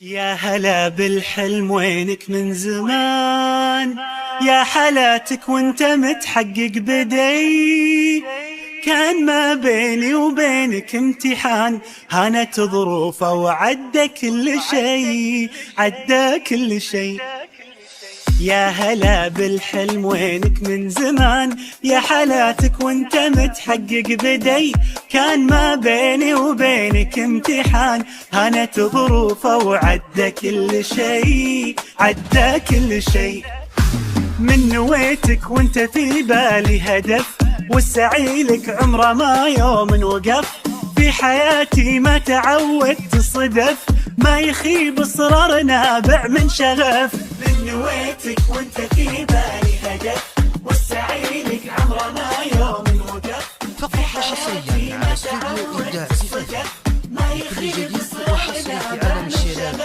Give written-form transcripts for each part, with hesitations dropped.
يا هلا بالحلم وينك من زمان، يا حلاتك وانت متحقق بدي. كان ما بيني وبينك امتحان، هانت ظروفه وعدى كل شيء، عدى كل شيء. يا هلا بالحلم وينك من زمان، يا حلاتك وانت متحقق بدي. كان ما بيني وبينك امتحان، هانت ظروفه وعدى كل شيء، عدى كل شيء. من نويتك وانت في بالي هدف، والسعي لك عمره ما يوم وقف. في حياتي ما تعودت صدف، ما يخيب اصرار نابع من شغف. من نويتك وانت في بالي هدف، والسعي لك عمره ما يوم وقف. فقط حصريا على استوديو إبداع صفر، كل جديد وحصري في عالم الشباب.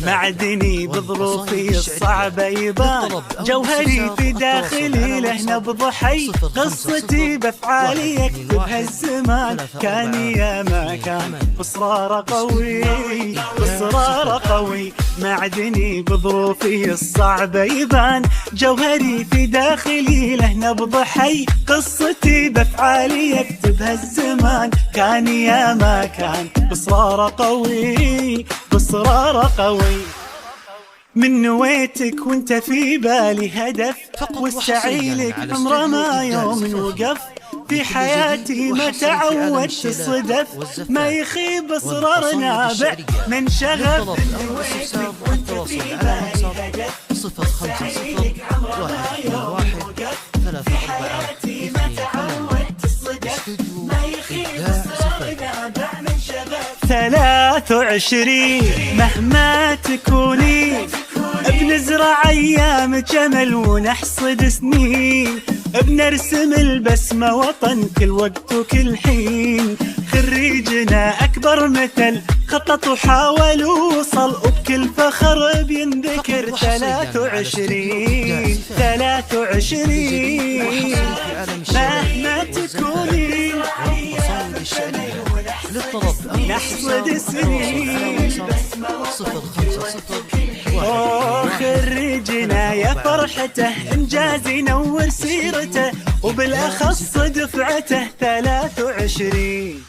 معدني بظروفي الصعبة يبان، جوهري في داخلي له نبض حي. قصتي بافعالي يكتبها الزمان، كان يا ما كان اصرار قوي، اصرار قوي. معدني بظروفي الصعبة يبان، جوهري في داخلي له نبض حي. قصتي بافعالي يكتبها الزمان، كان يا ما كان اصرار قوي، باصرار قوي. من نويتك وانت في بالي هدف، والسعي لك عمره ما يوم وقف. في حياتي ما تعودت الصدف، ما يخيب اصرار نابع من شغف. من نويتك وانت في بالي هدف، والسعي لك عمره ما يوم وقف. في حياتي ما تعودت الصدف، ما يخيب اصرار نابع من شغف. 23 مهما تكوني، بنزرع ايام جمل ونحصد سنين. بنرسم البسمة وطن كل وقت وكل حين. خريجنا اكبر مثل خطط وحاول ووصل، وبكل فخر بينذكر. 23 مهما تكوني، نحصد سنين. خريجنا يا فرحته، انجاز ينور سيرته، وبالاخص دفعته 23.